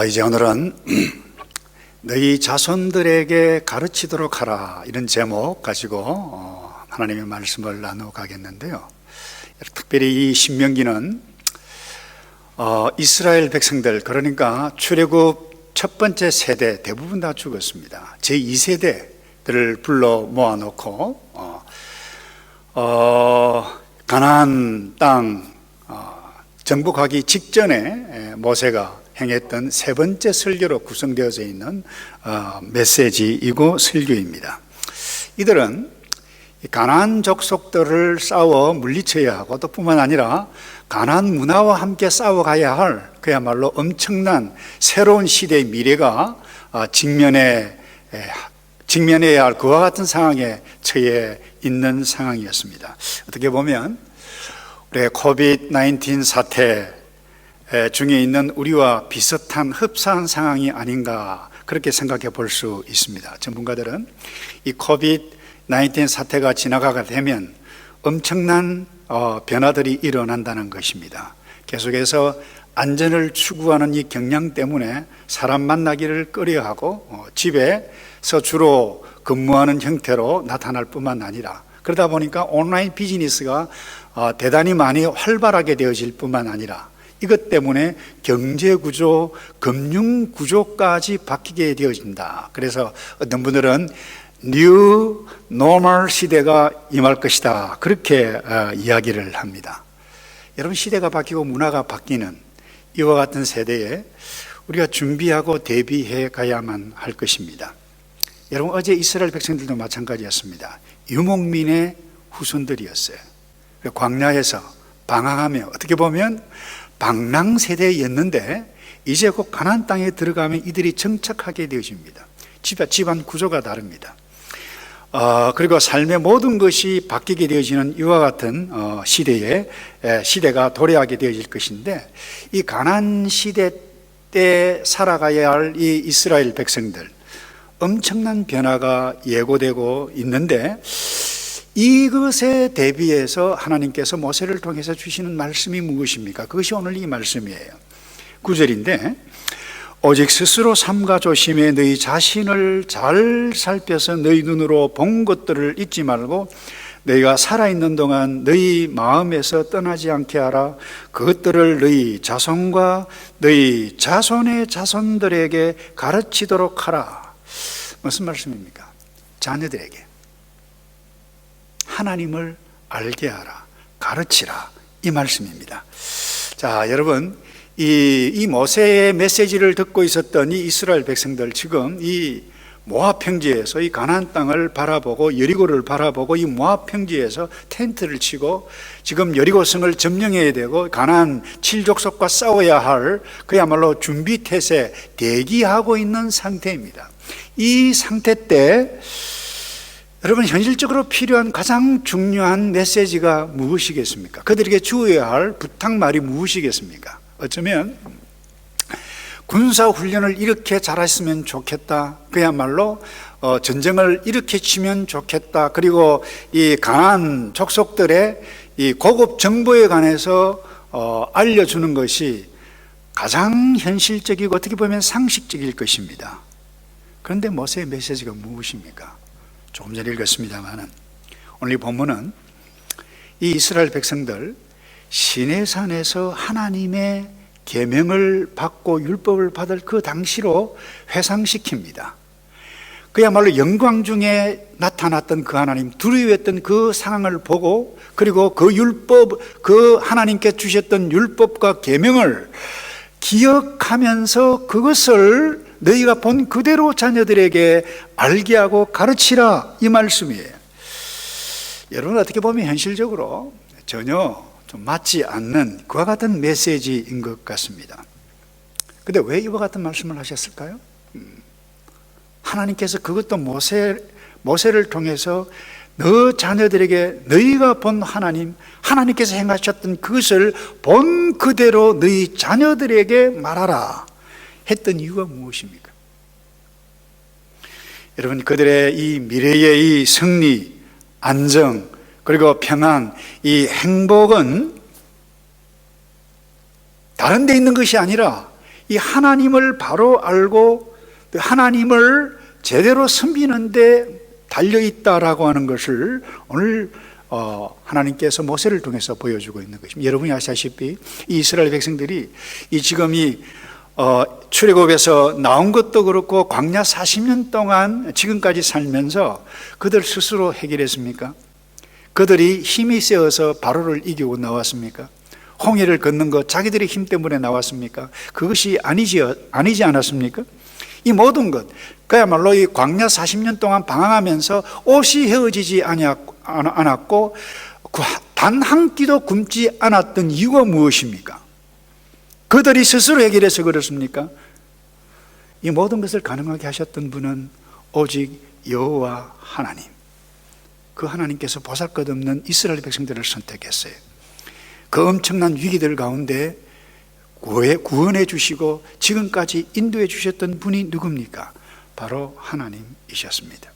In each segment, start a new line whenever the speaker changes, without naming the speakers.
이제 오늘은 너희 자손들에게 가르치도록 하라, 이런 제목 가지고 하나님의 말씀을 나누어 가겠는데요. 특별히 이 신명기는 이스라엘 백성들, 그러니까 출애굽 첫 번째 세대 대부분 다 죽었습니다. 제2세대들을 불러 모아놓고 가나안 땅 정복하기 직전에 모세가 행했던 세 번째 설교로 구성되어져 있는 메시지이고 설교입니다. 이들은 가나안 족속들을 싸워 물리쳐야 하고, 또 뿐만 아니라 가나안 문화와 함께 싸워가야 할 그야말로 엄청난 새로운 시대의 미래가 직면해야 할 그와 같은 상황에 처해 있는 상황이었습니다. 어떻게 보면 우리 코비드-19 사태 중에 있는 우리와 비슷한 흡사한 상황이 아닌가, 그렇게 생각해 볼 수 있습니다. 전문가들은 이 코비드-19 사태가 지나가게 되면 엄청난 변화들이 일어난다는 것입니다. 계속해서 안전을 추구하는 이 경향 때문에 사람 만나기를 꺼려하고 집에서 주로 근무하는 형태로 나타날 뿐만 아니라, 그러다 보니까 온라인 비즈니스가 대단히 많이 활발하게 되어질 뿐만 아니라 이것 때문에 경제구조, 금융구조까지 바뀌게 되어진다. 그래서 어떤 분들은 뉴 노멀 시대가 임할 것이다, 그렇게 이야기를 합니다. 여러분, 시대가 바뀌고 문화가 바뀌는 이와 같은 세대에 우리가 준비하고 대비해 가야만 할 것입니다. 여러분, 어제 이스라엘 백성들도 마찬가지였습니다. 유목민의 후손들이었어요. 광야에서 방황하며, 어떻게 보면 방랑 세대였는데 이제 곧 가나안 땅에 들어가면 이들이 정착하게 되어집니다. 집안 구조가 다릅니다. 그리고 삶의 모든 것이 바뀌게 되어지는 이와 같은 시대가 도래하게 되어질 것인데, 이 가나안 시대 때 살아가야 할 이 이스라엘 백성들, 엄청난 변화가 예고되고 있는데, 이것에 대비해서 하나님께서 모세를 통해서 주시는 말씀이 무엇입니까? 그것이 오늘 이 말씀이에요. 9절인데, 오직 스스로 삼가 조심해 너희 자신을 잘 살펴서 너희 눈으로 본 것들을 잊지 말고 너희가 살아있는 동안 너희 마음에서 떠나지 않게 하라. 그것들을 너희 자손과 너희 자손의 자손들에게 가르치도록 하라. 무슨 말씀입니까? 자녀들에게 하나님을 알게 하라, 가르치라, 이 말씀입니다. 자, 여러분, 이 모세의 메시지를 듣고 있었던 이 이스라엘 백성들, 지금 이 모압 평지에서 이 가나안 땅을 바라보고 여리고를 바라보고 이 모압 평지에서 텐트를 치고 지금 여리고성을 점령해야 되고 가나안 7족속과 싸워야 할 그야말로 준비태세, 대기하고 있는 상태입니다. 이 상태 때 여러분, 현실적으로 필요한 가장 중요한 메시지가 무엇이겠습니까? 그들에게 주어야 할 부탁말이 무엇이겠습니까? 어쩌면 군사훈련을 이렇게 잘했으면 좋겠다, 그야말로 전쟁을 이렇게 치면 좋겠다, 그리고 이 가나안 족속들의 이 고급 정보에 관해서 알려주는 것이 가장 현실적이고 어떻게 보면 상식적일 것입니다. 그런데 모세의 메시지가 무엇입니까? 조금 전에 읽었습니다만 오늘 이 본문은 이 이스라엘 백성들 시내산에서 하나님의 계명을 받고 율법을 받을 그 당시로 회상시킵니다. 그야말로 영광 중에 나타났던 그 하나님, 두려워했던 그 상황을 보고, 그리고 그 율법, 그 하나님께 주셨던 율법과 계명을 기억하면서 그것을 너희가 본 그대로 자녀들에게 알게 하고 가르치라, 이 말씀이에요. 여러분, 어떻게 보면 현실적으로 전혀 좀 맞지 않는 그와 같은 메시지인 것 같습니다. 그런데 왜 이와 같은 말씀을 하셨을까요? 하나님께서 그것도 모세를 통해서 너 자녀들에게 너희가 본 하나님, 하나님께서 행하셨던 그것을 본 그대로 너희 자녀들에게 말하라 했던 이유가 무엇입니까? 여러분, 그들의 이 미래의 이 승리, 안정, 그리고 평안, 이 행복은 다른 데 있는 것이 아니라 이 하나님을 바로 알고 하나님을 제대로 섬기는 데 달려있다라고 하는 것을 오늘 하나님께서 모세를 통해서 보여주고 있는 것입니다. 여러분이 아시다시피 이 이스라엘 백성들이 지금 출애굽에서 나온 것도 그렇고 광야 40년 동안 지금까지 살면서 그들 스스로 해결했습니까? 그들이 힘이 세어서 바로를 이기고 나왔습니까? 홍해를 걷는 것 자기들의 힘 때문에 나왔습니까? 그것이 아니지 않았습니까? 이 모든 것, 그야말로 이 광야 40년 동안 방황하면서 옷이 헤어지지 않았고 단 한 끼도 굶지 않았던 이유가 무엇입니까? 그들이 스스로 해결해서 그렇습니까? 이 모든 것을 가능하게 하셨던 분은 오직 여호와 하나님, 그 하나님께서 보잘것없는 이스라엘 백성들을 선택했어요. 그 엄청난 위기들 가운데 구원해 주시고 지금까지 인도해 주셨던 분이 누굽니까? 바로 하나님이셨습니다.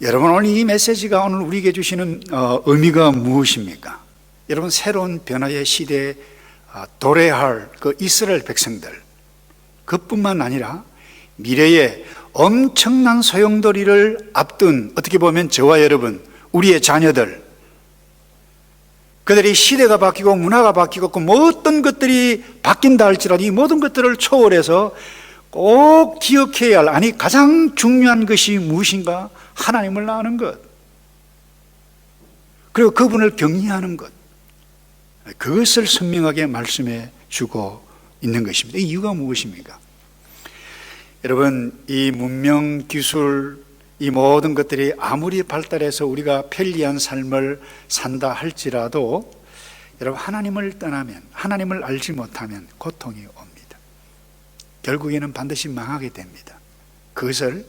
여러분, 오늘 이 메시지가 오늘 우리에게 주시는 의미가 무엇입니까? 여러분, 새로운 변화의 시대에 도래할 그 이스라엘 백성들, 그뿐만 아니라 미래에 엄청난 소용돌이를 앞둔, 어떻게 보면 저와 여러분, 우리의 자녀들, 그들이 시대가 바뀌고 문화가 바뀌고 그 어떤 것들이 바뀐다 할지라도 이 모든 것들을 초월해서 꼭 기억해야 할, 아니 가장 중요한 것이 무엇인가? 하나님을 아는 것, 그리고 그분을 경외하는 것, 그것을 선명하게 말씀해 주고 있는 것입니다. 이 이유가 무엇입니까? 여러분, 이 문명, 기술, 이 모든 것들이 아무리 발달해서 우리가 편리한 삶을 산다 할지라도 여러분, 하나님을 떠나면, 하나님을 알지 못하면 고통이 옵니다. 결국에는 반드시 망하게 됩니다. 그것을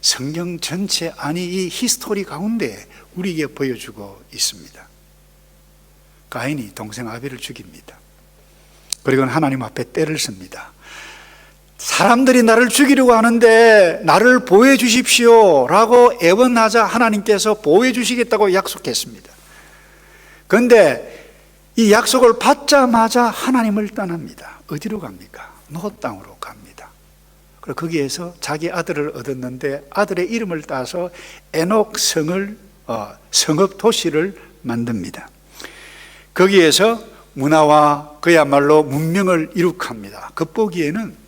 성경 전체, 아니 이 히스토리 가운데 우리에게 보여주고 있습니다. 가인이 동생 아벨을 죽입니다. 그리고 하나님 앞에 떼를 씁니다. 사람들이 나를 죽이려고 하는데 나를 보호해 주십시오 라고 애원하자 하나님께서 보호해 주시겠다고 약속했습니다. 그런데 이 약속을 받자마자 하나님을 떠납니다. 어디로 갑니까? 노 땅으로 갑니다. 그리고 거기에서 자기 아들을 얻었는데 아들의 이름을 따서 에녹 성읍 도시를 만듭니다. 거기에서 문화와 그야말로 문명을 이룩합니다. 겉보기에는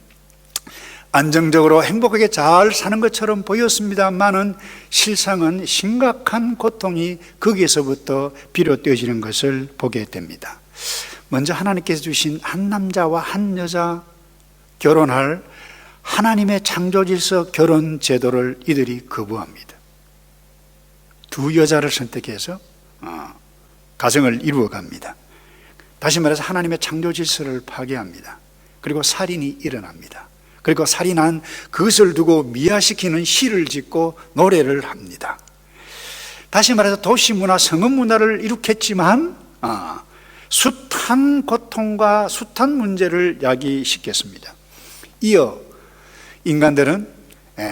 안정적으로 행복하게 잘 사는 것처럼 보였습니다만은 실상은 심각한 고통이 거기에서부터 비롯되어지는 것을 보게 됩니다. 먼저 하나님께서 주신 한 남자와 한 여자 결혼할 하나님의 창조질서 결혼 제도를 이들이 거부합니다. 두 여자를 선택해서 가정을 이루어갑니다. 다시 말해서 하나님의 창조질서를 파괴합니다. 그리고 살인이 일어납니다. 그리고 살인한 그것을 두고 미화시키는 시를 짓고 노래를 합니다. 다시 말해서 도시문화, 성읍문화를 일으켰지만 숱한 고통과 숱한 문제를 야기시켰습니다. 이어 인간들은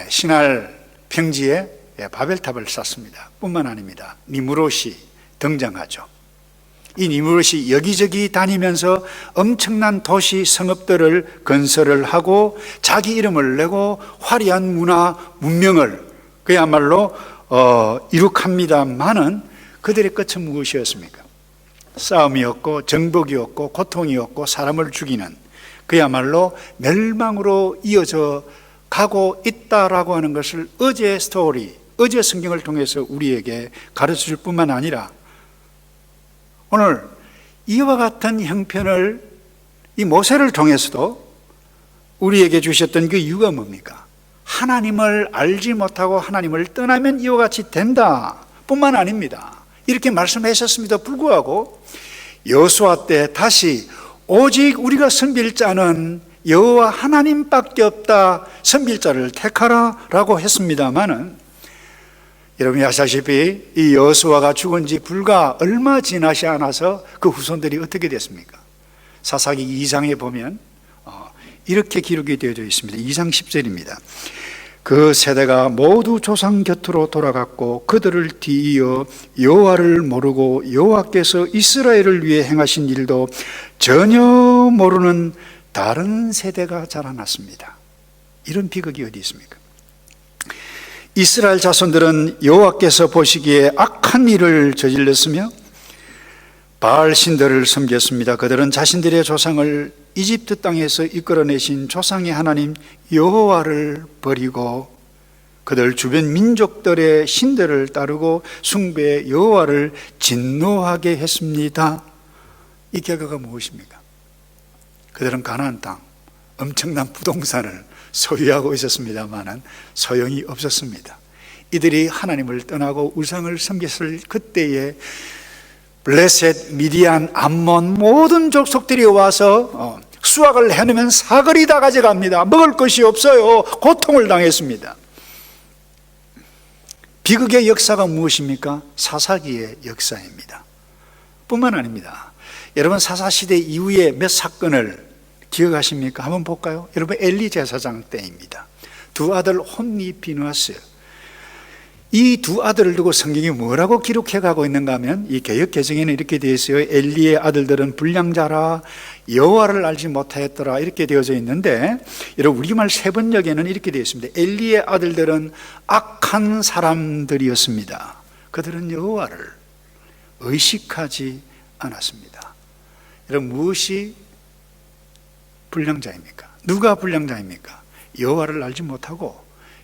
신할 평지에 바벨탑을 쌓습니다. 뿐만 아닙니다. 니무롯이 등장하죠. 이 니무롯이 여기저기 다니면서 엄청난 도시 성읍들을 건설을 하고 자기 이름을 내고 화려한 문화 문명을 그야말로 이룩합니다만은 그들의 끝은 무엇이었습니까? 싸움이었고 정복이었고 고통이었고 사람을 죽이는 그야말로 멸망으로 이어져 가고 있다라고 하는 것을 어제 스토리, 어제 성경을 통해서 우리에게 가르쳐줄 뿐만 아니라 오늘 이와 같은 형편을 이 모세를 통해서도 우리에게 주셨던 그 이유가 뭡니까? 하나님을 알지 못하고 하나님을 떠나면 이와 같이 된다 뿐만 아닙니다. 이렇게 말씀하셨음에도 불구하고 여호수아 때 다시 오직 우리가 섬길 자는 여호와 하나님밖에 없다, 섬길 자를 택하라 라고 했습니다마는 여러분이 아시다시피 이 여호수아가 죽은 지 불과 얼마 지나지 않아서 그 후손들이 어떻게 됐습니까? 사사기 2장에 보면 이렇게 기록이 되어져 있습니다. 2장 10절입니다. 그 세대가 모두 조상 곁으로 돌아갔고 그들을 뒤이어 여호와를 모르고 여호와께서 이스라엘을 위해 행하신 일도 전혀 모르는 다른 세대가 자라났습니다. 이런 비극이 어디 있습니까? 이스라엘 자손들은 여호와께서 보시기에 악한 일을 저질렀으며 바알 신들을 섬겼습니다. 그들은 자신들의 조상을 이집트 땅에서 이끌어내신 조상의 하나님 여호와를 버리고 그들 주변 민족들의 신들을 따르고 숭배 여호와를 진노하게 했습니다. 이 결과가 무엇입니까? 그들은 가나안 땅 엄청난 부동산을 소유하고 있었습니다마는 소용이 없었습니다. 이들이 하나님을 떠나고 우상을 섬겼을 그때에 블레셋, 미디안, 암몬 모든 족속들이 와서 수확을 해놓으면 사거리 다 가져갑니다. 먹을 것이 없어요. 고통을 당했습니다. 비극의 역사가 무엇입니까? 사사기의 역사입니다. 뿐만 아닙니다. 여러분 사사시대 이후에 몇 사건을 기억하십니까? 한번 볼까요? 여러분 엘리 제사장 때입니다. 두 아들 혼니 비누아스, 이 두 아들을 두고 성경이 뭐라고 기록해 가고 있는가 하면 이 개역 개정에는 이렇게 되어 있어요. 엘리의 아들들은 불량자라 여호와를 알지 못하였더라 이렇게 되어져 있는데, 여러분 우리말 세번역에는 이렇게 되어 있습니다. 엘리의 아들들은 악한 사람들이었습니다. 그들은 여호와를 의식하지 않았습니다. 여러분 무엇이 불량자입니까? 누가 불량자입니까? 여호와를 알지 못하고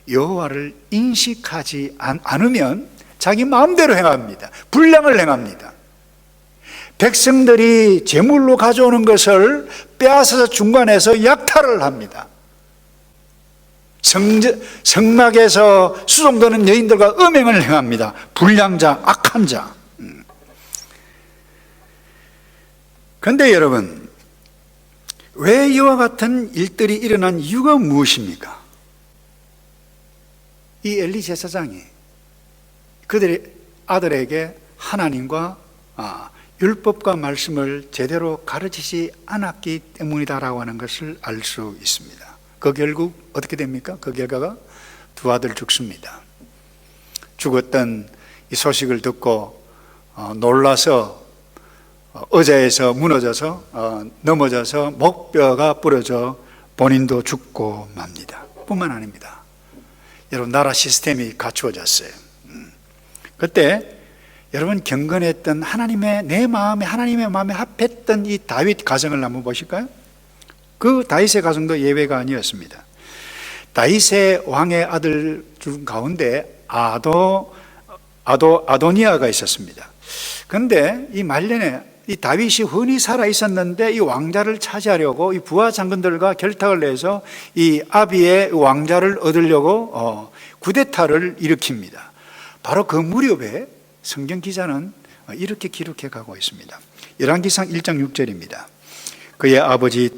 여호와를 인식하지 않으면 자기 마음대로 행합니다. 불량을 행합니다. 백성들이 제물로 가져오는 것을 빼앗아서 중간에서 약탈을 합니다. 성막에서 수종되는 여인들과 음행을 행합니다. 불량자, 악한 자. 그런데 여러분, 왜 이와 같은 일들이 일어난 이유가 무엇입니까? 이 엘리 제사장이 그들의 아들에게 하나님과 율법과 말씀을 제대로 가르치지 않았기 때문이다라고 하는 것을 알 수 있습니다. 그 결국 어떻게 됩니까? 그 결과가 두 아들 죽습니다. 죽었던 이 소식을 듣고 놀라서 의자에서 무너져서 넘어져서 목뼈가 부러져 본인도 죽고 맙니다. 뿐만 아닙니다. 여러분 나라 시스템이 갖추어졌어요. 그때 여러분 경건했던 내 마음에 하나님의 마음에 합했던 이 다윗 가정을 한번 보실까요? 그 다윗의 가정도 예외가 아니었습니다. 다윗의 왕의 아들 중 가운데 아도니아가 있었습니다. 그런데 이 말년에 이 다윗이 흔히 살아 있었는데 이 왕자를 차지하려고 이 부하 장군들과 결탁을 내서 이 아비의 왕자를 얻으려고 쿠데타를 일으킵니다. 바로 그 무렵에 성경 기자는 이렇게 기록해 가고 있습니다. 열왕기상 1장 6절입니다. 그의 아버지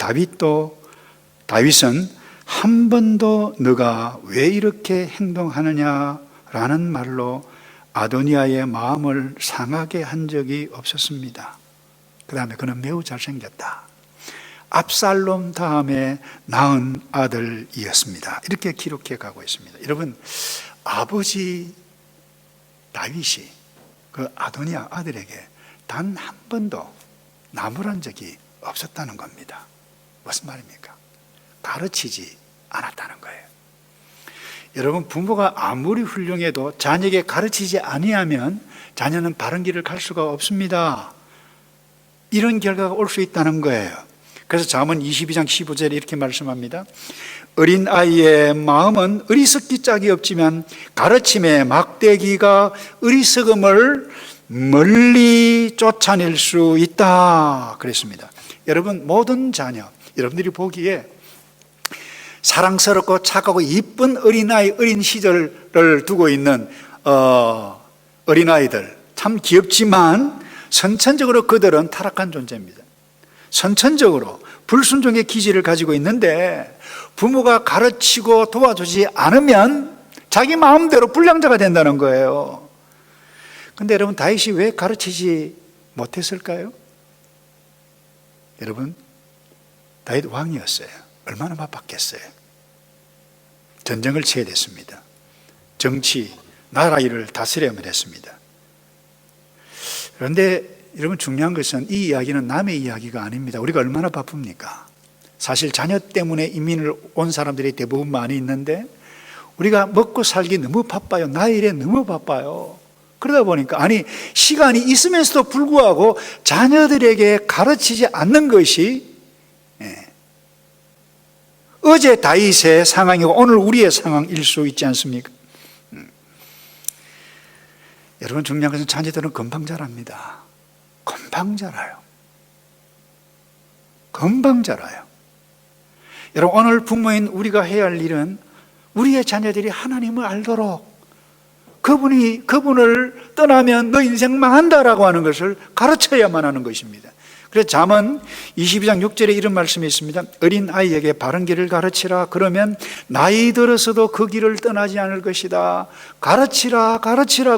다윗은 한 번도 너가 왜 이렇게 행동하느냐라는 말로 아도니아의 마음을 상하게 한 적이 없었습니다. 그 다음에 그는 매우 잘생겼다. 압살롬 다음에 낳은 아들이었습니다. 이렇게 기록해 가고 있습니다. 여러분 아버지 다윗이 그 아도니아 아들에게 단 한 번도 나무란 적이 없었다는 겁니다. 무슨 말입니까? 가르치지 않았다는 거예요. 여러분 부모가 아무리 훌륭해도 자녀에게 가르치지 아니하면 자녀는 바른 길을 갈 수가 없습니다. 이런 결과가 올 수 있다는 거예요. 그래서 잠언 22장 15절에 이렇게 말씀합니다. 어린 아이의 마음은 어리석기 짝이 없지만 가르침의 막대기가 어리석음을 멀리 쫓아낼 수 있다 그랬습니다. 여러분 모든 자녀, 여러분들이 보기에 사랑스럽고 착하고 이쁜 어린아이, 어린 시절을 두고 있는 어린아이들 참 귀엽지만 선천적으로 그들은 타락한 존재입니다. 선천적으로 불순종의 기질을 가지고 있는데 부모가 가르치고 도와주지 않으면 자기 마음대로 불량자가 된다는 거예요. 그런데 여러분 다윗이 왜 가르치지 못했을까요? 여러분 다윗 왕이었어요. 얼마나 바빴겠어요. 전쟁을 치러야 됐습니다. 정치, 나라 일을 다스려야만 했습니다. 그런데 여러분 중요한 것은 이 이야기는 남의 이야기가 아닙니다. 우리가 얼마나 바쁩니까? 사실 자녀 때문에 이민을 온 사람들이 대부분 많이 있는데 우리가 먹고 살기 너무 바빠요. 나의 일에 너무 바빠요. 그러다 보니까 시간이 있으면서도 불구하고 자녀들에게 가르치지 않는 것이 어제 다윗의 상황이고 오늘 우리의 상황일 수 있지 않습니까? 여러분, 중요한 것은 자녀들은 금방 자랍니다. 금방 자라요. 금방 자라요. 여러분, 오늘 부모인 우리가 해야 할 일은 우리의 자녀들이 하나님을 알도록 그분을 떠나면 너 인생 망한다라고 하는 것을 가르쳐야만 하는 것입니다. 그래서 잠언 22장 6절에 이런 말씀이 있습니다. 어린 아이에게 바른 길을 가르치라. 그러면 나이 들어서도 그 길을 떠나지 않을 것이다. 가르치라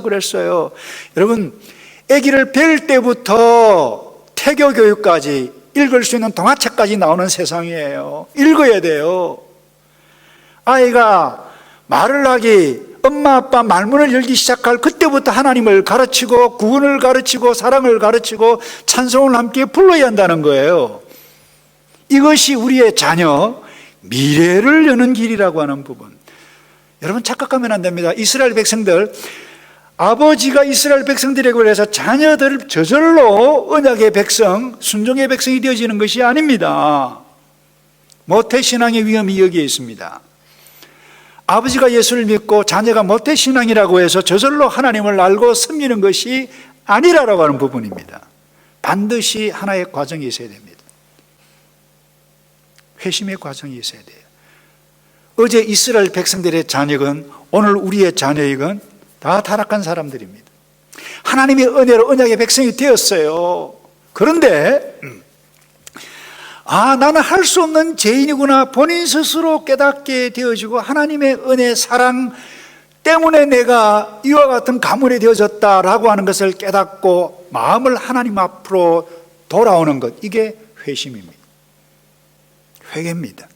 그랬어요. 여러분, 아기를 뵐 때부터 태교 교육까지 읽을 수 있는 동화책까지 나오는 세상이에요. 읽어야 돼요. 아이가 말을 하기, 엄마 아빠 말문을 열기 시작할 그때부터 하나님을 가르치고 구원을 가르치고 사랑을 가르치고 찬송을 함께 불러야 한다는 거예요. 이것이 우리의 자녀 미래를 여는 길이라고 하는 부분. 여러분, 착각하면 안 됩니다. 이스라엘 백성들, 아버지가 이스라엘 백성들에게 그래서 자녀들 저절로 언약의 백성, 순종의 백성이 되어지는 것이 아닙니다. 모태신앙의 위험이 여기에 있습니다. 아버지가 예수를 믿고 자녀가 모태신앙이라고 해서 저절로 하나님을 알고 섬기는 것이 아니라고 하는 부분입니다. 반드시 하나의 과정이 있어야 됩니다. 회심의 과정이 있어야 돼요. 어제 이스라엘 백성들의 자녀건 오늘 우리의 자녀이건 다 타락한 사람들입니다. 하나님의 은혜로 언약의 백성이 되었어요. 그런데 나는 할 수 없는 죄인이구나 본인 스스로 깨닫게 되어지고 하나님의 은혜 사랑 때문에 내가 이와 같은 가문이 되어졌다라고 하는 것을 깨닫고 마음을 하나님 앞으로 돌아오는 것, 이게 회심입니다. 회개입니다.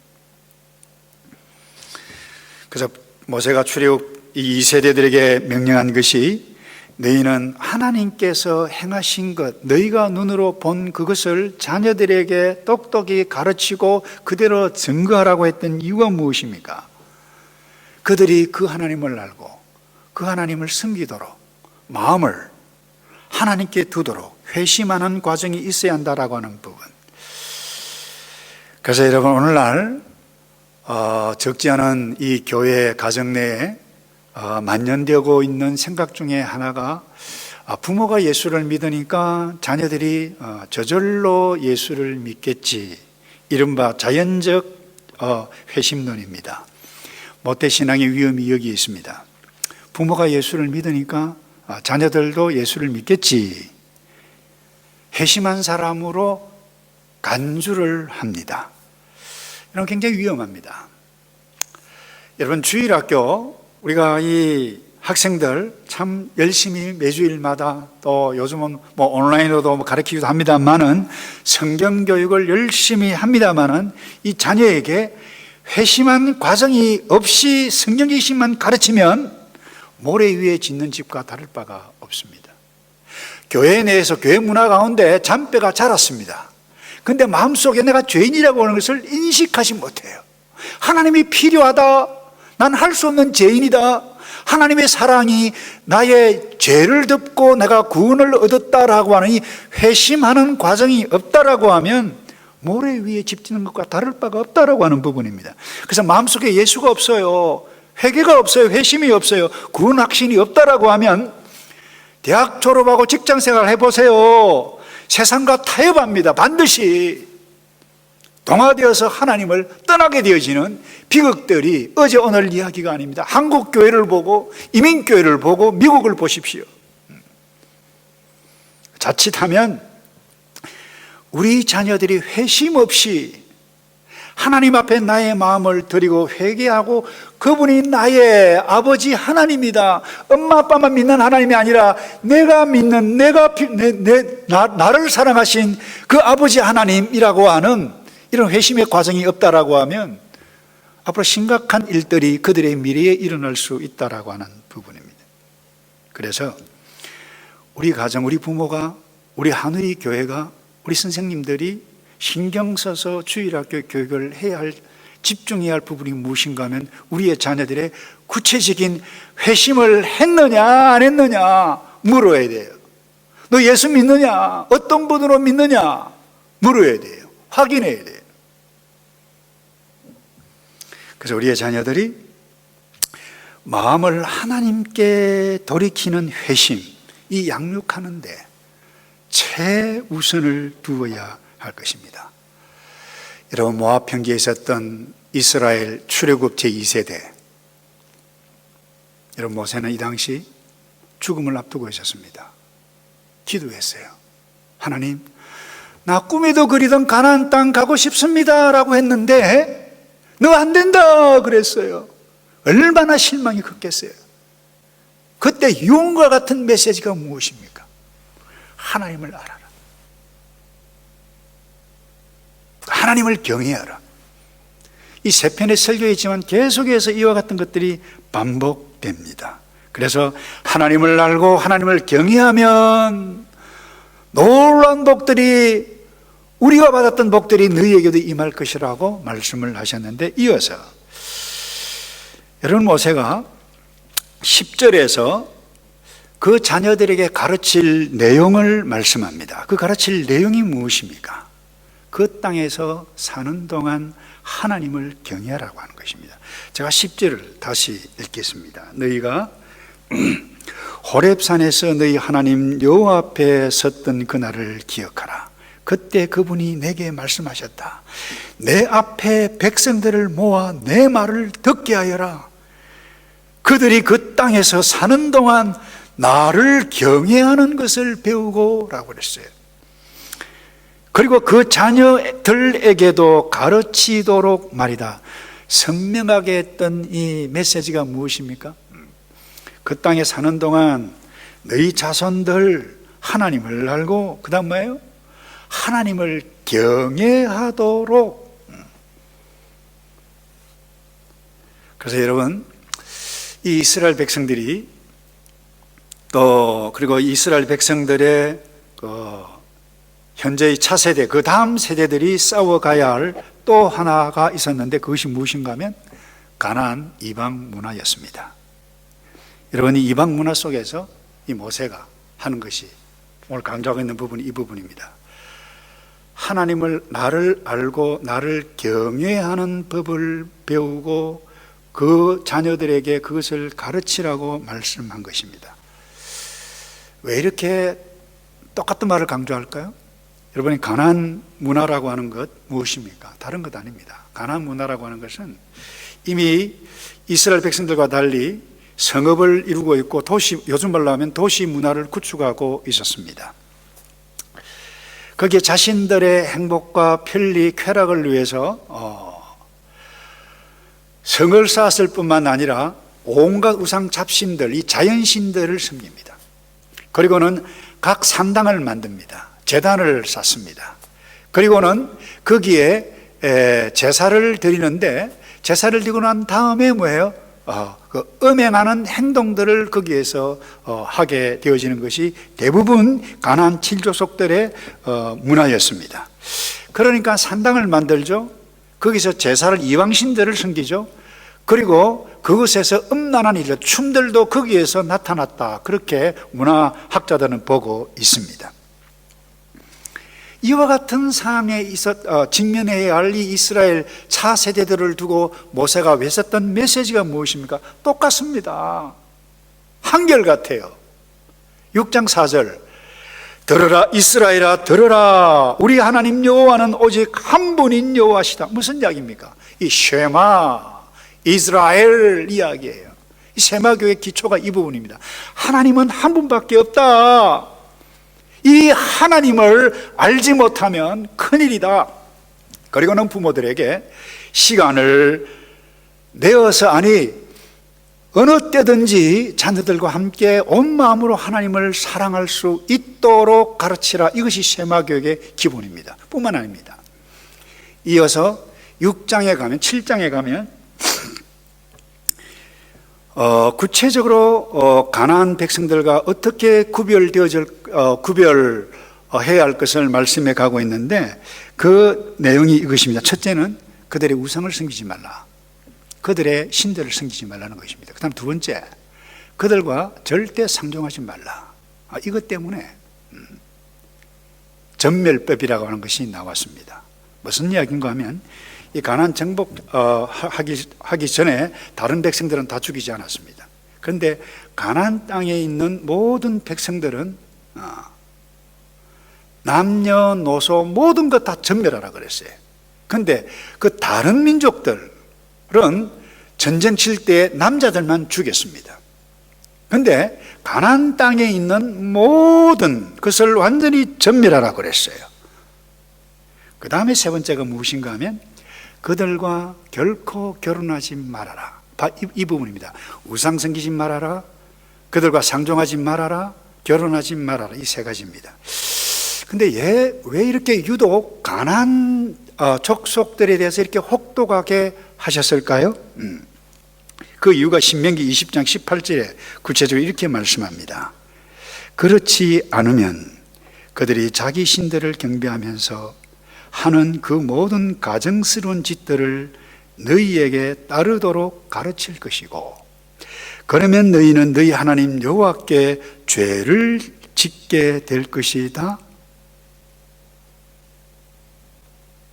그래서 모세가 출애굽 이 세대들에게 명령한 것이 너희는 하나님께서 행하신 것, 너희가 눈으로 본 그것을 자녀들에게 똑똑히 가르치고 그대로 증거하라고 했던 이유가 무엇입니까? 그들이 그 하나님을 알고 그 하나님을 섬기도록 마음을 하나님께 두도록 회심하는 과정이 있어야 한다라고 하는 부분. 그래서 여러분, 오늘날 적지 않은 이 교회 가정 내에 만연되고 있는 생각 중에 하나가 부모가 예수를 믿으니까 자녀들이 저절로 예수를 믿겠지, 이른바 자연적 회심론입니다. 모태신앙의 위험이 여기 있습니다. 부모가 예수를 믿으니까 자녀들도 예수를 믿겠지, 회심한 사람으로 간주를 합니다. 이런 굉장히 위험합니다. 여러분, 주일학교 우리가 이 학생들 참 열심히 매주일마다 또 요즘은 온라인으로도 가르치기도 합니다만은 성경 교육을 열심히 합니다만은 이 자녀에게 회심한 과정이 없이 성경 지식만 가르치면 모래 위에 짓는 집과 다를 바가 없습니다. 교회 내에서 교회 문화 가운데 잔뼈가 자랐습니다. 근데 마음속에 내가 죄인이라고 하는 것을 인식하지 못해요. 하나님이 필요하다, 난 할 수 없는 죄인이다, 하나님의 사랑이 나의 죄를 덮고 내가 구원을 얻었다라고 하는 이 회심하는 과정이 없다라고 하면 모래 위에 집 짓는 것과 다를 바가 없다라고 하는 부분입니다. 그래서 마음속에 예수가 없어요, 회개가 없어요, 회심이 없어요, 구원 확신이 없다라고 하면 대학 졸업하고 직장생활 해보세요. 세상과 타협합니다. 반드시 동화되어서 하나님을 떠나게 되어지는 비극들이 어제 오늘 이야기가 아닙니다. 한국 교회를 보고 이민교회를 보고 미국을 보십시오. 자칫하면 우리 자녀들이 회심 없이 하나님 앞에 나의 마음을 드리고 회개하고 그분이 나의 아버지 하나님이다, 엄마 아빠만 믿는 하나님이 아니라 내가 믿는 나를 사랑하신 그 아버지 하나님이라고 하는 이런 회심의 과정이 없다라고 하면 앞으로 심각한 일들이 그들의 미래에 일어날 수 있다라고 하는 부분입니다. 그래서 우리 가정, 우리 부모가, 우리 하늘의 교회가, 우리 선생님들이 신경 써서 주일학교 교육을 해야 할, 집중해야 할 부분이 무엇인가 하면 우리의 자녀들의 구체적인 회심을 했느냐 안 했느냐 물어야 돼요. 너 예수 믿느냐? 어떤 분으로 믿느냐? 물어야 돼요. 확인해야 돼요. 그래서 우리의 자녀들이 마음을 하나님께 돌이키는 회심, 이 양육하는데 최우선을 두어야 할 것입니다. 여러분, 모압 평지에 있었던 이스라엘 출애굽 제2세대, 여러분, 모세는 이 당시 죽음을 앞두고 있었습니다. 기도했어요. 하나님, 나 꿈에도 그리던 가나안 땅 가고 싶습니다 라고 했는데 너 안 된다 그랬어요. 얼마나 실망이 컸겠어요. 그때 유언과 같은 메시지가 무엇입니까? 하나님을 알아라. 하나님을 경외하라. 이 세 편의 설교에 있지만 계속해서 이와 같은 것들이 반복됩니다. 그래서 하나님을 알고 하나님을 경외하면 놀라운 복들이, 우리가 받았던 복들이 너희에게도 임할 것이라고 말씀을 하셨는데, 이어서 여러분, 모세가 10절에서 그 자녀들에게 가르칠 내용을 말씀합니다. 그 가르칠 내용이 무엇입니까? 그 땅에서 사는 동안 하나님을 경외하라고 하는 것입니다. 제가 10절을 다시 읽겠습니다. 너희가 호렙산에서 너희 하나님 여호와 앞에 섰던 그날을 기억하라. 그때 그분이 내게 말씀하셨다. 내 앞에 백성들을 모아 내 말을 듣게 하여라. 그들이 그 땅에서 사는 동안 나를 경외하는 것을 배우고 라고 그랬어요. 그리고 그 자녀들에게도 가르치도록 말이다. 선명하게 했던 이 메시지가 무엇입니까? 그 땅에 사는 동안 너희 자손들 하나님을 알고, 그 다음 뭐예요? 하나님을 경외하도록. 그래서 여러분, 이 이스라엘 백성들이 또, 그리고 이스라엘 백성들의 현재의 차세대, 그 다음 세대들이 싸워가야 할 또 하나가 있었는데, 그것이 무엇인가 하면 가나안 이방 문화였습니다. 여러분, 이 이방 문화 속에서 이 모세가 하는 것이, 오늘 강조하고 있는 부분이 이 부분입니다. 하나님을, 나를 알고 나를 경외하는 법을 배우고 그 자녀들에게 그것을 가르치라고 말씀한 것입니다. 왜 이렇게 똑같은 말을 강조할까요? 여러분이 가나안 문화라고 하는 것 무엇입니까? 다른 것 아닙니다. 가나안 문화라고 하는 것은 이미 이스라엘 백성들과 달리 성읍을 이루고 있고 요즘 말로 하면 도시 문화를 구축하고 있었습니다. 거기에 자신들의 행복과 편리, 쾌락을 위해서 성을 쌓았을 뿐만 아니라 온갖 우상 잡신들, 이 자연신들을 섬깁니다. 그리고는 각 산당을 만듭니다. 제단을 쌓습니다. 그리고는 거기에 제사를 드리는데, 제사를 드리고 난 다음에 뭐예요? 그 음행하는 행동들을 거기에서 하게 되어지는 것이 대부분 가나안 7족속들의 문화였습니다. 그러니까 산당을 만들죠. 거기서 제사를, 이방신들을 섬기죠. 그리고 그곳에서 음란한 일들, 춤들도 거기에서 나타났다. 그렇게 문화학자들은 보고 있습니다. 이와 같은 상황에 직면해야 할 이 이스라엘 차세대들을 두고 모세가 외쳤던 메시지가 무엇입니까? 똑같습니다. 한결같아요. 6장 4절, 들으라 이스라엘아 들으라, 우리 하나님 여호와는 오직 한 분인 여호와시다. 무슨 이야기입니까? 이 쉐마 이스라엘 이야기예요. 이 세마교의 기초가 이 부분입니다. 하나님은 한 분밖에 없다. 이 하나님을 알지 못하면 큰일이다. 그리고는 부모들에게 시간을 내어서, 아니 어느 때든지 자녀들과 함께 온 마음으로 하나님을 사랑할 수 있도록 가르치라. 이것이 쉐마교육의 기본입니다. 뿐만 아닙니다. 이어서 6장에 가면, 7장에 가면 구체적으로 가나안 백성들과 어떻게 구별되어질 해야 할 것을 말씀해 가고 있는데 그 내용이 이것입니다. 첫째는 그들의 우상을 섬기지 말라. 그들의 신들을 섬기지 말라는 것입니다. 그 다음 두 번째, 그들과 절대 상종하지 말라. 이것 때문에 전멸법이라고 하는 것이 나왔습니다. 무슨 이야기인가 하면 이 가나안 정복하기 전에 다른 백성들은 다 죽이지 않았습니다. 그런데 가나안 땅에 있는 모든 백성들은 남녀노소 모든 것 다 전멸하라 그랬어요. 그런데 그 다른 민족들은 전쟁 칠 때 남자들만 죽였습니다. 그런데 가나안 땅에 있는 모든 것을 완전히 전멸하라 그랬어요. 그 다음에 세 번째가 무엇인가 하면 그들과 결코 결혼하지 말아라. 이 부분입니다. 우상 섬기지 말아라, 그들과 상종하지 말아라, 결혼하지 말아라. 이 세 가지입니다. 근데 왜 이렇게 유독 가나안 족속들에 대해서 이렇게 혹독하게 하셨을까요? 그 이유가 신명기 20장 18절에 구체적으로 이렇게 말씀합니다. 그렇지 않으면 그들이 자기 신들을 경배하면서 하는 그 모든 가증스러운 짓들을 너희에게 따르도록 가르칠 것이고, 그러면 너희는 너희 하나님 여호와께 죄를 짓게 될 것이다.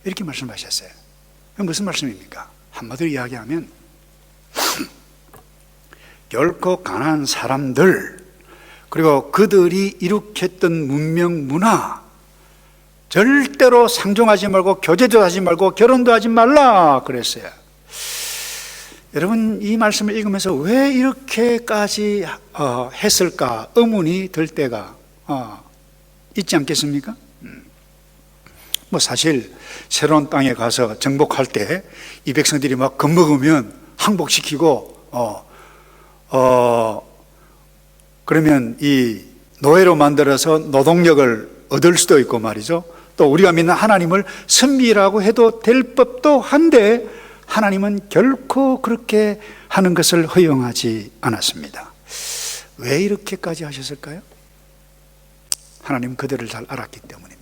이렇게 말씀하셨어요. 무슨 말씀입니까? 한마디로 이야기하면 결코 가난한 사람들, 그리고 그들이 일으켰던 문명 문화 절대로 상종하지 말고 교제도 하지 말고 결혼도 하지 말라 그랬어요. 여러분, 이 말씀을 읽으면서 왜 이렇게까지 했을까 의문이 들 때가 있지 않겠습니까? 사실 새로운 땅에 가서 정복할 때 이 백성들이 막 겁먹으면 항복시키고 그러면 이 노예로 만들어서 노동력을 얻을 수도 있고 말이죠. 또 우리가 믿는 하나님을 선비라고 해도 될 법도 한데 하나님은 결코 그렇게 하는 것을 허용하지 않았습니다. 왜 이렇게까지 하셨을까요? 하나님은 그들을 잘 알았기 때문입니다.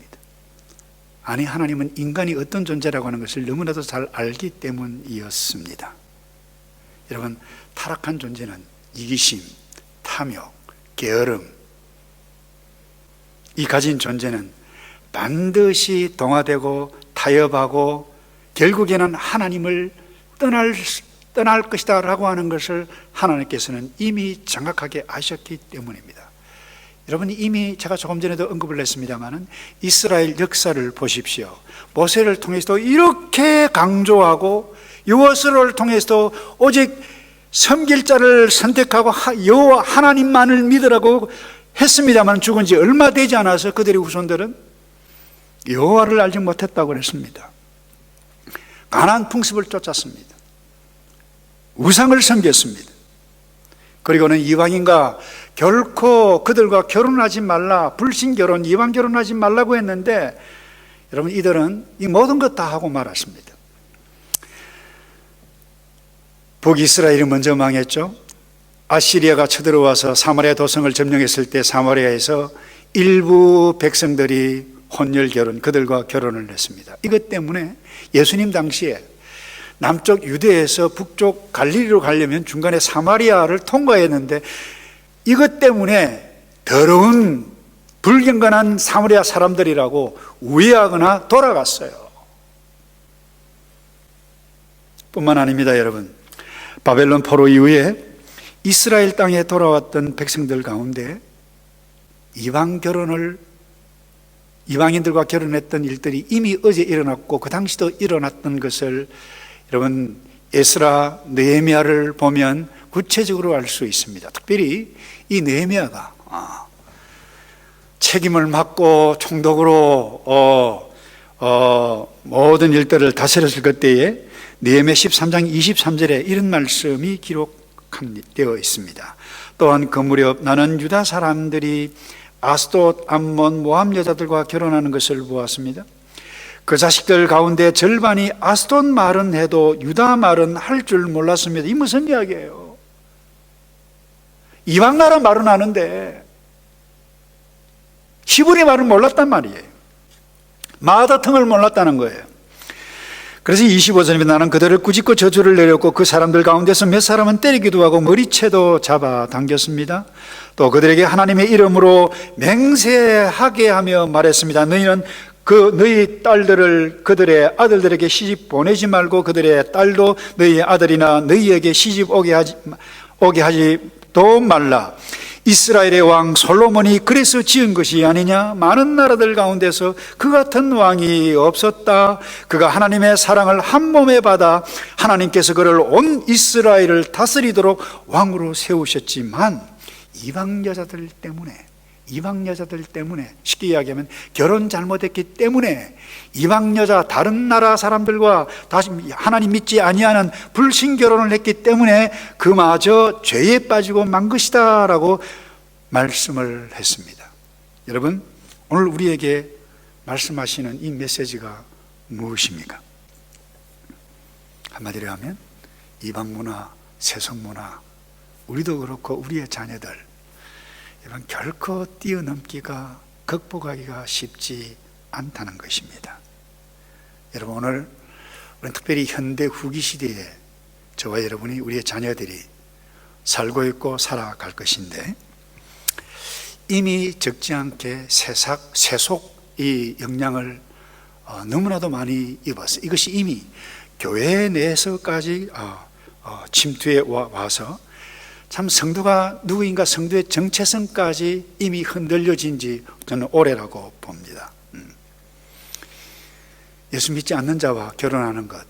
아니, 하나님은 인간이 어떤 존재라고 하는 것을 너무나도 잘 알기 때문이었습니다. 여러분, 타락한 존재는 이기심, 탐욕, 게으름, 이 가진 존재는 반드시 동화되고 타협하고 결국에는 하나님을 떠날 것이다 라고 하는 것을 하나님께서는 이미 정확하게 아셨기 때문입니다. 여러분, 이미 제가 조금 전에도 언급을 했습니다마는 이스라엘 역사를 보십시오. 모세를 통해서도 이렇게 강조하고 여호수아를 통해서도 오직 섬길 자를 선택하고 여호와 하나님만을 믿으라고 했습니다만 죽은 지 얼마 되지 않아서 그들의 후손들은 여호와를 알지 못했다고 그랬습니다. 가나안 풍습을 쫓았습니다. 우상을 섬겼습니다. 그리고는 이방인과 결코 그들과 결혼하지 말라, 불신결혼, 이방 결혼하지 말라고 했는데 여러분, 이들은 이 모든 것 다 하고 말았습니다. 북이스라엘이 먼저 망했죠. 아시리아가 쳐들어와서 사마리아 도성을 점령했을 때 사마리아에서 일부 백성들이 혼혈 결혼, 그들과 결혼을 했습니다. 이것 때문에 예수님 당시에 남쪽 유대에서 북쪽 갈릴리로 가려면 중간에 사마리아를 통과했는데 이것 때문에 더러운 불경건한 사마리아 사람들이라고 우회하거나 돌아갔어요. 뿐만 아닙니다. 여러분, 바벨론 포로 이후에 이스라엘 땅에 돌아왔던 백성들 가운데 이방인들과 결혼했던 일들이 이미 어제 일어났고 그 당시도 일어났던 것을 여러분 에스라, 느헤미야를 보면 구체적으로 알 수 있습니다. 특별히 이 느헤미야가 책임을 맡고 총독으로 모든 일들을 다스렸을 그때에 느헤미야 13장 23절에 이런 말씀이 기록되어 있습니다. 또한 그 무렵 나는 유다 사람들이 아스돗, 암몬, 모함 여자들과 결혼하는 것을 보았습니다. 그 자식들 가운데 절반이 아스돗 말은 해도 유다 말은 할 줄 몰랐습니다. 이 무슨 이야기예요? 이방 나라 말은 아는데 히브리 말을 몰랐단 말이에요. 마다텅을 몰랐다는 거예요. 그래서 25절에 나는 그들을 꾸짖고 저주를 내렸고 그 사람들 가운데서 몇 사람은 때리기도 하고 머리채도 잡아 당겼습니다. 또 그들에게 하나님의 이름으로 맹세하게 하며 말했습니다. 너희는 너희 딸들을 그들의 아들들에게 시집 보내지 말고 그들의 딸도 너희의 아들이나 너희에게 시집 오게 하지도 말라. 이스라엘의 왕 솔로몬이 그래서 지은 것이 아니냐? 많은 나라들 가운데서 그 같은 왕이 없었다. 그가 하나님의 사랑을 한 몸에 받아 하나님께서 그를 온 이스라엘을 다스리도록 왕으로 세우셨지만 이방 여자들 때문에 쉽게 이야기하면 결혼 잘못했기 때문에 이방 여자 다른 나라 사람들과 다시 하나님 믿지 아니하는 불신 결혼을 했기 때문에 그마저 죄에 빠지고 만 것이다 라고 말씀을 했습니다. 여러분, 오늘 우리에게 말씀하시는 이 메시지가 무엇입니까? 한마디로 하면 이방 문화, 세속 문화, 우리도 그렇고 우리의 자녀들 이런 결코 뛰어넘기가 극복하기가 쉽지 않다는 것입니다. 여러분, 오늘 우리는 특별히 현대 후기 시대에 저와 여러분이 우리의 자녀들이 살고 있고 살아갈 것인데 이미 적지 않게 세속 이 영향을 너무나도 많이 입었어요. 이것이 이미 교회 내에서까지 침투해 와서 참 성도가 누구인가 성도의 정체성까지 이미 흔들려진 지 저는 오래라고 봅니다. 예수 믿지 않는 자와 결혼하는 것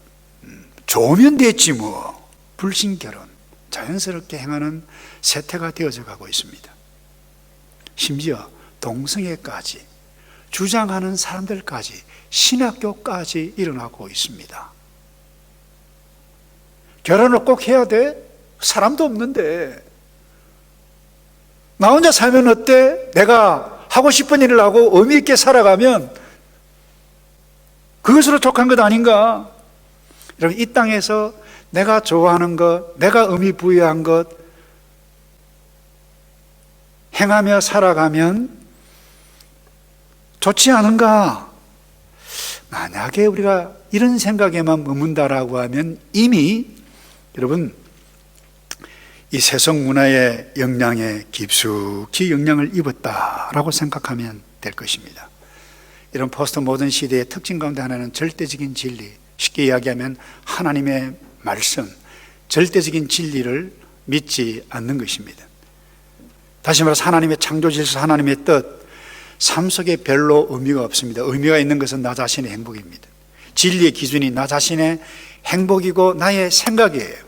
좋으면 됐지 뭐. 불신 결혼 자연스럽게 행하는 세태가 되어져 가고 있습니다. 심지어 동성애까지 주장하는 사람들까지 신학교까지 일어나고 있습니다. 결혼을 꼭 해야 돼? 사람도 없는데 나 혼자 살면 어때? 내가 하고 싶은 일을 하고 의미 있게 살아가면 그것으로 족한 것 아닌가? 여러분, 이 땅에서 내가 좋아하는 것, 내가 의미 부여한 것 행하며 살아가면 좋지 않은가? 만약에 우리가 이런 생각에만 머문다라고 하면 이미 여러분 이 세속 문화의 영향에 깊숙이 영향을 입었다라고 생각하면 될 것입니다. 이런 포스트 모던 시대의 특징 가운데 하나는 절대적인 진리, 쉽게 이야기하면 하나님의 말씀, 절대적인 진리를 믿지 않는 것입니다. 다시 말해서 하나님의 창조 질서, 하나님의 뜻, 삶 속에 별로 의미가 없습니다. 의미가 있는 것은 나 자신의 행복입니다. 진리의 기준이 나 자신의 행복이고 나의 생각이에요.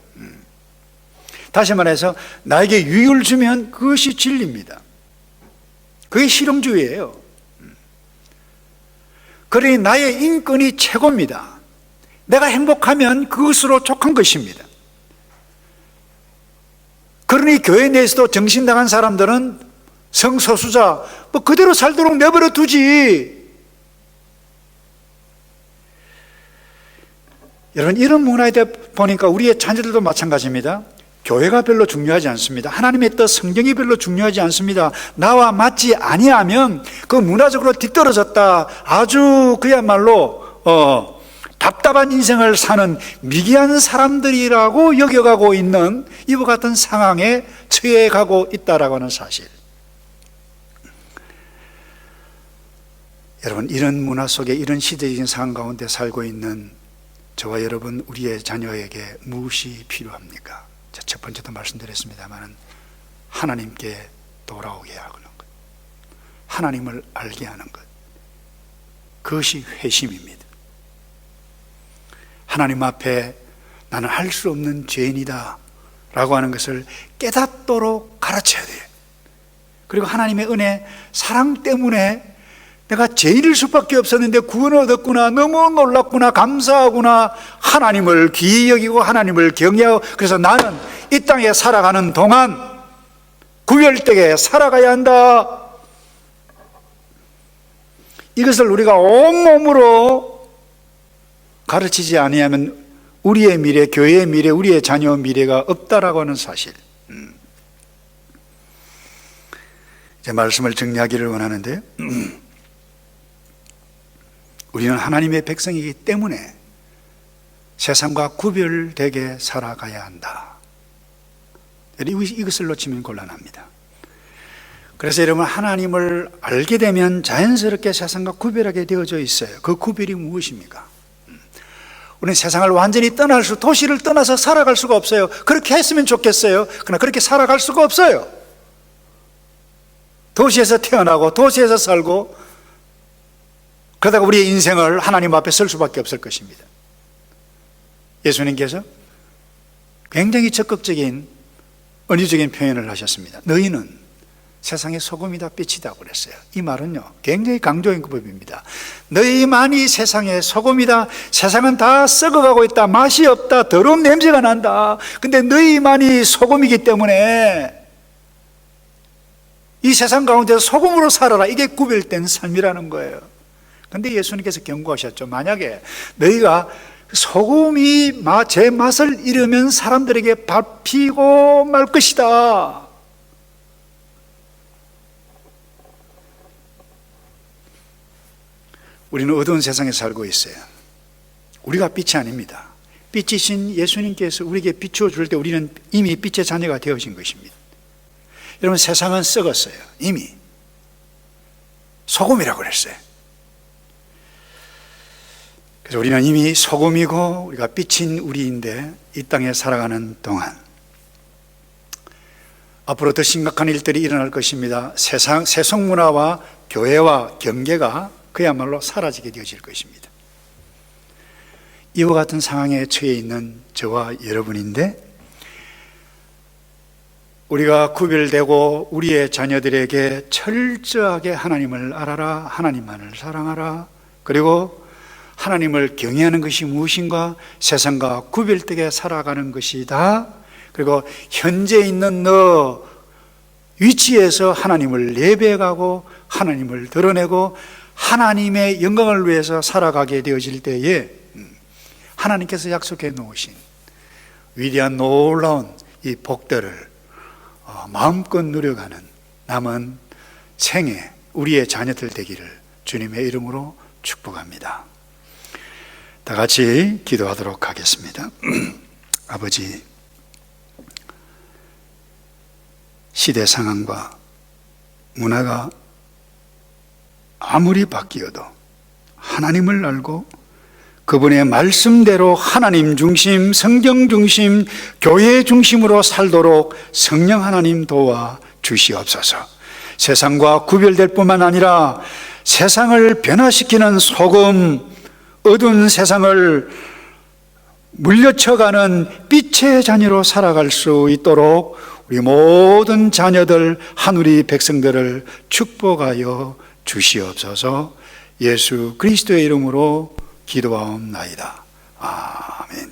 다시 말해서 나에게 유익을 주면 그것이 진리입니다. 그게 실용주의예요. 그러니 나의 인권이 최고입니다. 내가 행복하면 그것으로 족한 것입니다. 그러니 교회 내에서도 정신당한 사람들은 성소수자 뭐 그대로 살도록 내버려 두지. 여러분, 이런 문화에 보니까 우리의 자녀들도 마찬가지입니다. 교회가 별로 중요하지 않습니다. 하나님의 뜻, 성경이 별로 중요하지 않습니다. 나와 맞지 아니하면 그 문화적으로 뒤떨어졌다. 아주 그야말로 답답한 인생을 사는 미개한 사람들이라고 여겨가고 있는 이와 같은 상황에 처해 가고 있다라고 하는 사실. 여러분, 이런 문화 속에 이런 시대적인 상황 가운데 살고 있는 저와 여러분, 우리의 자녀에게 무엇이 필요합니까? 첫 번째도 말씀드렸습니다만 하나님께 돌아오게 하는 것, 하나님을 알게 하는 것, 그것이 회심입니다. 하나님 앞에 나는 할 수 없는 죄인이다 라고 하는 것을 깨닫도록 가르쳐야 돼요. 그리고 하나님의 은혜, 사랑 때문에 내가 죄인일 수밖에 없었는데 구원을 얻었구나, 너무 놀랐구나, 감사하구나, 하나님을 귀히 여기고 하나님을 경외하고, 그래서 나는 이 땅에 살아가는 동안 구별되게 살아가야 한다. 이것을 우리가 온몸으로 가르치지 아니하면 우리의 미래, 교회의 미래, 우리의 자녀의 미래가 없다라고 하는 사실. 제 말씀을 정리하기를 원하는데, 우리는 하나님의 백성이기 때문에 세상과 구별되게 살아가야 한다. 이것을 놓치면 곤란합니다. 그래서 여러분, 하나님을 알게 되면 자연스럽게 세상과 구별하게 되어져 있어요. 그 구별이 무엇입니까? 우리는 세상을 완전히 도시를 떠나서 살아갈 수가 없어요. 그렇게 했으면 좋겠어요. 그러나 그렇게 살아갈 수가 없어요. 도시에서 태어나고 도시에서 살고 그러다가 우리의 인생을 하나님 앞에 설 수밖에 없을 것입니다. 예수님께서 굉장히 적극적인 은유적인 표현을 하셨습니다. 너희는 세상의 소금이다 빛이다 그랬어요. 이 말은요 굉장히 강조인 법입니다. 너희만이 세상의 소금이다. 세상은 다 썩어가고 있다. 맛이 없다. 더러운 냄새가 난다. 근데 너희만이 소금이기 때문에 이 세상 가운데서 소금으로 살아라. 이게 구별된 삶이라는 거예요. 근데 예수님께서 경고하셨죠. 만약에 너희가 소금이 제 맛을 잃으면 사람들에게 밟히고 말 것이다. 우리는 어두운 세상에 살고 있어요. 우리가 빛이 아닙니다. 빛이신 예수님께서 우리에게 비추어 줄 때 우리는 이미 빛의 자녀가 되어진 것입니다. 여러분, 세상은 썩었어요. 이미 소금이라고 그랬어요. 그래서 우리는 이미 소금이고 우리가 빛인 우리인데, 이 땅에 살아가는 동안 앞으로 더 심각한 일들이 일어날 것입니다. 세속문화와 교회와 경계가 그야말로 사라지게 되어질 것입니다. 이와 같은 상황에 처해 있는 저와 여러분인데, 우리가 구별되고 우리의 자녀들에게 철저하게 하나님을 알아라, 하나님만을 사랑하라, 그리고 하나님을 경외하는 것이 무엇인가, 세상과 구별되게 살아가는 것이다, 그리고 현재 있는 너 위치에서 하나님을 예배하고 하나님을 드러내고 하나님의 영광을 위해서 살아가게 되어질 때에 하나님께서 약속해 놓으신 위대한 놀라운 이 복들을 마음껏 누려가는 남은 생애 우리의 자녀들 되기를 주님의 이름으로 축복합니다. 다 같이 기도하도록 하겠습니다. 아버지, 시대 상황과 문화가 아무리 바뀌어도 하나님을 알고 그분의 말씀대로 하나님 중심, 성경 중심, 교회 중심으로 살도록 성령 하나님 도와 주시옵소서. 세상과 구별될 뿐만 아니라 세상을 변화시키는 소금, 어두운 세상을 물려쳐가는 빛의 자녀로 살아갈 수 있도록 우리 모든 자녀들, 하늘의 백성들을 축복하여 주시옵소서. 예수 그리스도의 이름으로 기도하옵나이다. 아멘.